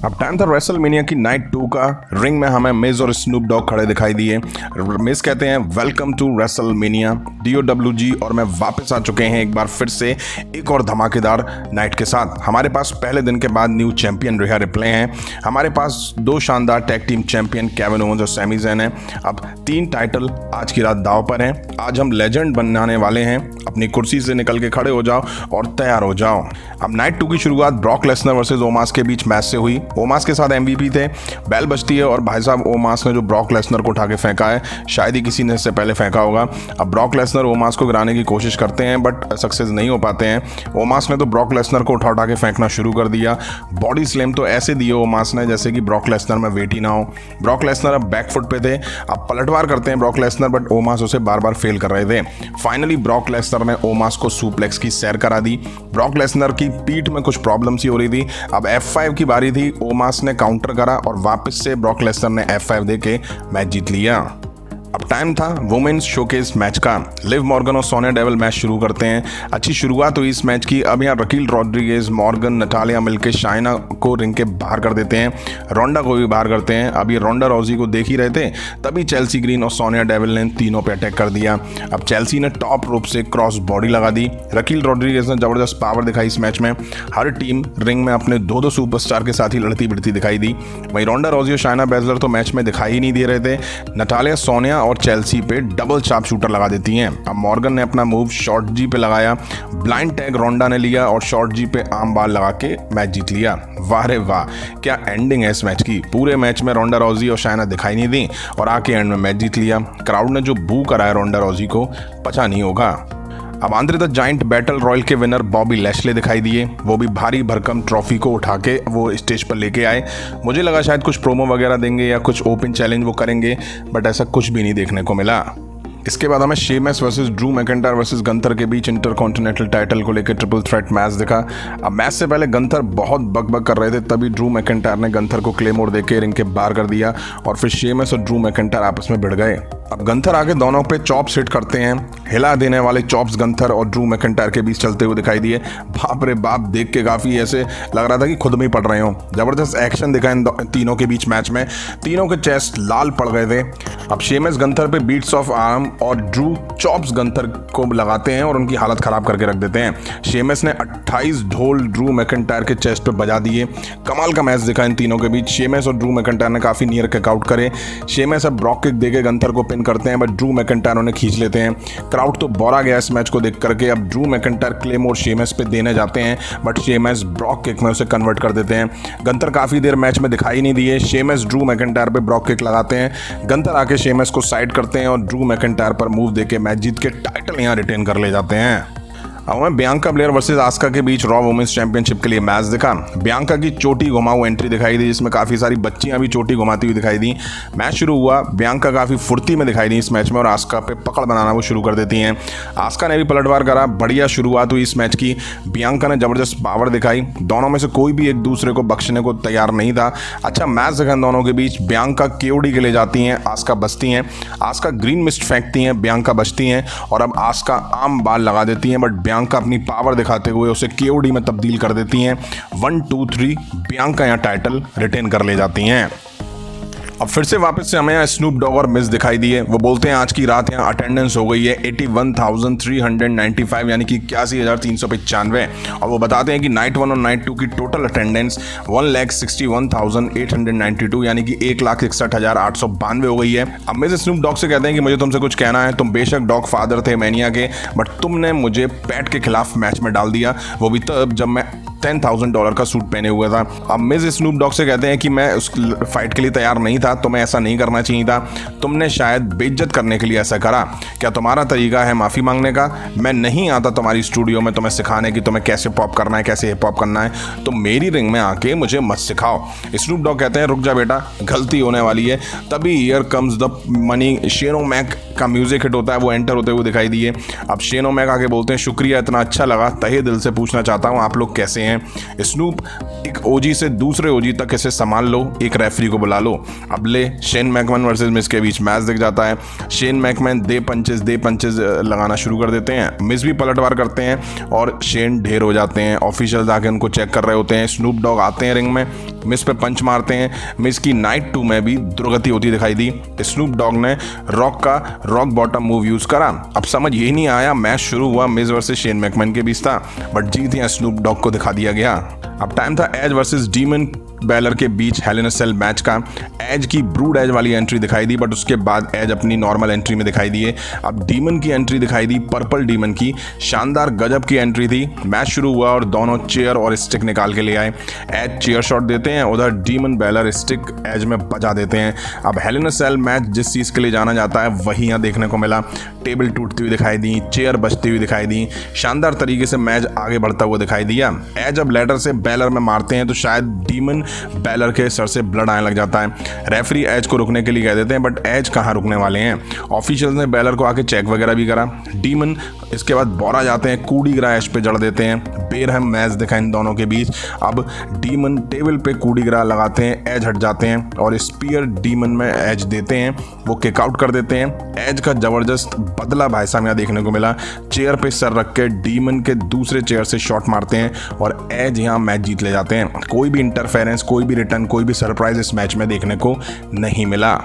अब टाइम था रेसलमेनिया की नाइट 2 का। रिंग में हमें मिज और स्नूप डॉग खड़े दिखाई दिए। मिज कहते हैं वेलकम टू रेसलमेनिया DOWG, और मैं वापस आ चुके हैं एक बार फिर से एक और धमाकेदार नाइट के साथ। हमारे पास पहले दिन के बाद न्यू चैंपियन रिहा रिप्ले हैं। हमारे पास 2 शानदार tag team champion Kevin Owens और सैमी ज़ैन हैं। अब 3 टाइटल आज की रात दांव पर हैं। आज हम लेजेंड बनाने वाले हैं। अपनी कुर्सी से निकल के खड़े हो जाओ और तैयार हो जाओ। अब नाइट 2 की शुरुआत ब्रॉक लेसनर वर्सेस ओमास के बीच मैच से हुई। ओमास के साथ MVP थे। बेल बजती है और भाई साहब ओमास ने जो ब्रॉक लेसनर को उठा के फेंका है, शायद ही किसी ने इससे पहले फेंका होगा। अब ब्रॉक लेसनर ओमास को गिराने की कोशिश करते हैं बट सक्सेस नहीं हो पाते हैं। ओमास ने तो ब्रॉक लेसनर को उठा के फेंकना शुरू कर दिया। बॉडी स्लैम तो ऐसे दिए ओमास ने जैसे कि ब्रॉक लेसनर में वेट ही ना हो। ब्रॉक लेसनर अब बैकफुट पे थे। अब पलटवार करते हैं ब्रॉक लेसनर, बट ओमास उसे बार बार फेल कर रहे थे। फाइनली ब्रॉक लेसनर ने ओमास को सुप्लेक्स की सैर करा दी। ब्रॉक लेसनर की पीठ में कुछ प्रॉब्लम सी हो रही थी। अब F5 की बारी थी। ओमास ने काउंटर करा और वापस से ब्रॉक लेसनर ने F5 दे के मैच जीत लिया। अब टाइम था वुमेन्स शोकेस मैच का। लिव मॉर्गन और सोनिया डेविल मैच शुरू करते हैं। अच्छी शुरुआत हुई इस मैच की। अब यहाँ रकील रॉड्रिगेज, मॉर्गन, नटालिया मिलके शाइना को रिंग के बाहर कर देते हैं। रोंडा को भी बाहर करते हैं। अब ये रोंडा रॉजी को देख ही रहे थे, तभी चेल्सी ग्रीन और सोनिया डेविल ने तीनों पे अटैक कर दिया। अब चेल्सी ने टॉप रोप से क्रॉस बॉडी लगा दी। रकील रॉड्रिगेज ने जबरदस्त पावर दिखाई इस मैच में। हर टीम रिंग में अपने 2 सुपरस्टार के साथ ही लड़ती भिड़ती दिखाई दी। वहीं रोंडा रॉजी और शाइना बेजलर तो मैच में दिखाई ही नहीं दे रहे थे। नटालिया, सोनिया और चेल्सी पे डबल चाप शूटर लगा देती हैं। अब मॉर्गन ने अपना मूव शॉर्ट जी पे लगाया। ब्लाइंड टैग रोंडा ने लिया और शॉर्ट जी पे आम बाल लगा के मैच जीत लिया। वाह रे वाह, क्या एंडिंग है इस मैच की। पूरे मैच में रोंडा रॉजी और शाइना दिखाई नहीं दी और आके एंड में मैच जीत लिया। क्राउड ने जो बू कराया रोंडा रॉजी को, पता नहीं होगा। अब Andre the giant battle royal के विनर बॉबी लैशले दिखाई दिए। वो भी भारी भरकम ट्रॉफी को उठा के वो स्टेज पर लेके आए। मुझे लगा शायद कुछ प्रोमो वगैरह देंगे या कुछ ओपन चैलेंज वो करेंगे, बट ऐसा कुछ भी नहीं देखने को मिला। इसके बाद हमें Sheamus versus Drew McIntyre versus Gunther के बीच इंटरकॉन्टिनेंटल टाइटल को लेकर ट्रिपल थ्रेट मैच दिखा। अब मैच से पहले गंथर बहुत बकबक कर रहे थे, तभी ड्रू मैकिंटायर ने गंथर को क्लेमोर देके रिंग के बाहर कर दिया और फिर शेमस और ड्रू मैकिंटायर आपस में भिड़ गए। अब गंथर आगे दोनों पे चॉप्स हिट करते हैं। हिला देने वाले चॉप्स गंथर और ड्रू मैकिंटायर के बीच चलते हुए दिखाई दिए। बाप रे बाप, देख के काफ़ी ऐसे लग रहा था कि खुद में ही पड़ रहे हो। जबरदस्त एक्शन दिखा इन तीनों के बीच मैच में। तीनों के चेस्ट लाल पड़ गए थे। अब शेमस गंथर पे बीट्स ऑफ आर्म और ड्रू चॉप्स गंथर को लगाते हैं और उनकी हालत खराब करके रख देते हैं। शेमस ने 28 ढोल ड्रू मैकिंटायर के चेस्ट पे बजा दिए। कमाल का मैच दिखा इन तीनों के बीच। शेमस और ड्रू मैकिंटायर ने काफ़ी नियर किकआउट करे। शेमस अब ब्रॉक किक देके गंथर को पिन करते हैं, बट ड्रू मैकिंटायर उन्हें खींच लेते हैं। क्राउड तो बोरा गया इस मैच को देख करके। अब ड्रू मैकिंटायर क्लेमोर शेमस पे देने जाते हैं, बट शेमस ब्रॉक किक में उसे कन्वर्ट कर देते हैं। गंथर काफ़ी देर मैच में दिखाई नहीं दिए। शेमस ड्रू मैकिंटायर पे ब्रॉक किक लगाते हैं। गंथर आके शेमस को साइड करते हैं और ड्रू मैकिंटायर पर मूव देके मैच जीत के टाइटल यहाँ रिटेन कर ले जाते हैं। अब हमें बियांका ब्लेयर वर्सेस आस्का के बीच रॉ वुमेन्स चैंपियनशिप के लिए मैच दिखा। बियांका की चोटी घुमाऊ एंट्री दिखाई दी, जिसमें काफ़ी सारी बच्चियां भी चोटी घुमाती हुई दिखाई दी। मैच शुरू हुआ, बियांका काफ़ी फुर्ती में दिखाई दी इस मैच में और आस्का पे पकड़ बनाना वो शुरू कर देती हैं। आस्का ने भी पलटवार करा। बढ़िया शुरुआत हुई इस मैच की। बियांका ने जबरदस्त पावर दिखाई। दोनों में से कोई भी एक दूसरे को बख्शने को तैयार नहीं था। अच्छा मैच दिखा दोनों के बीच। बियांका KOD के ले जाती हैं, आस्का बचती हैं। आस्का ग्रीन मिस्ट फेंकती हैं, बियांका बचती हैं और अब आस्का आम बाल लगा देती हैं, बट बियांका अपनी पावर दिखाते हुए उसे KOD में तब्दील कर देती हैं। 1 2 3 बियांका यहाँ टाइटल रिटेन कर ले जाती हैं। अब फिर से वापस से हमें यहाँ स्नूप डॉग और मिस दिखाई दिए। वो बोलते हैं आज की रात यहाँ अटेंडेंस हो गई है 81,395 यानी कि 81,395, और वो बताते हैं कि नाइट 1 और नाइट 2 की टोटल अटेंडेंस 1,61,892 यानी कि 1,61,892 हो गई है। अब मिस स्नूप डॉग से कहते हैं कि मुझे तुमसे कुछ कहना है। तुम बेशक डॉग फादर थे मैनिया के, बट तुमने मुझे पैट के खिलाफ मैच में डाल दिया, वो भी तब जब मैं $10,000 का सूट पहने हुए था। अब मिस स्नूप डॉग से कहते हैं कि मैं उस फाइट के लिए तैयार नहीं था, तुम्हें ऐसा नहीं करना चाहिए था। तुमने शायद बेइज्जत करने के लिए ऐसा करा। क्या तुम्हारा तरीका है माफ़ी मांगने का? मैं नहीं आता तुम्हारी स्टूडियो में तुम्हें सिखाने की तुम्हें कैसे पॉप करना है, कैसे हिप हॉप करना है। तो मेरी रिंग में आके मुझे मत सिखाओ। स्नूप डॉग कहते हैं रुक जा बेटा, गलती होने वाली है। तभी हियर कम्स द मनी। शेनो मैक का म्यूजिक हिट होता है, वो एंटर होते हुए दिखाई दिए। अब शेनो मैक आके बोलते हैं शुक्रिया, इतना अच्छा लगा। तहे दिल से पूछना चाहता हूँ आप लोग कैसे हैं। हैं। स्नूप एक ओजी से दूसरे ओजी तक इसे संभाल लो, एक रेफरी को बुला लो। अब ले शेन मैकमैन वर्सेस मिस के बीच मैच दिख जाता है। शेन मैकमैन दे पंचेस लगाना शुरू कर देते हैं, मिस भी पलटवार करते हैं और शेन ढेर हो जाते हैं। ऑफिशियल आके उनको चेक कर रहे होते हैं। स्नूप डॉग आते हैं रिंग में, मिस पे पंच मारते हैं। मिस की नाइट 2 में भी दुर्गति होती दिखाई दी। स्नूप डॉग ने रॉक बॉटम मूव यूज करा। अब समझ यही नहीं आया, मैच शुरू हुआ मिस वर्सेस शेन मैकमैन के बीच था, बट जीत यहाँ स्नूप डॉग को दिखा दिया गया। अब टाइम था एज वर्सेस डीमन बैलर के बीच हेल इन अ सेल मैच का। एज की ब्रूड एज वाली एंट्री दिखाई दी, बट उसके बाद एज अपनी नॉर्मल एंट्री में दिखाई दिए। अब डीमन की एंट्री दिखाई दी, पर्पल डीमन की शानदार गजब की एंट्री थी। मैच शुरू हुआ और दोनों चेयर और स्टिक निकाल के ले आए। एज चेयर शॉट देते हैं, उधर डीमन बैलर स्टिक एज में बजा देते हैं। अब हेल इन अ सेल मैच जिस चीज़ के लिए जाना जाता है वही यहाँ देखने को मिला। टेबल टूटती हुई दिखाई दी, चेयर बचती हुई दिखाई दी, शानदार तरीके से मैच आगे बढ़ता हुआ दिखाई दिया। एज अब लैडर से बैलर में मारते हैं तो शायद डीमन बैलर के सर से ब्लड आने लग जाता है। रेफरी एज को रुकने के लिए कह देते हैं, बट एज कहाँ रुकने वाले हैं। ऑफिशियल्स ने बैलर को आके चेक वगैरह भी करा। डीमन इसके बाद बोरा जाते हैं, कूड़ी गिरा एज पे जड़ देते हैं। बेरहम मैच दिखा इन दोनों के बीच। अब डीमन टेबल पे कूड़ी गिरा लगाते हैं, एज हट जाते हैं और स्पीयर डीमन में एज देते हैं, वो किक आउट कर देते हैं। एज का जबरदस्त बदला भाई साहब यहाँ देखने को मिला। चेयर पे सर रख के डीमन के दूसरे चेयर से शॉट मारते हैं और एज यहाँ मैच जीत ले जाते हैं। कोई भी इंटरफेरेंस, कोई भी रिटर्न, कोई भी सरप्राइज इस मैच में देखने को नहीं मिला।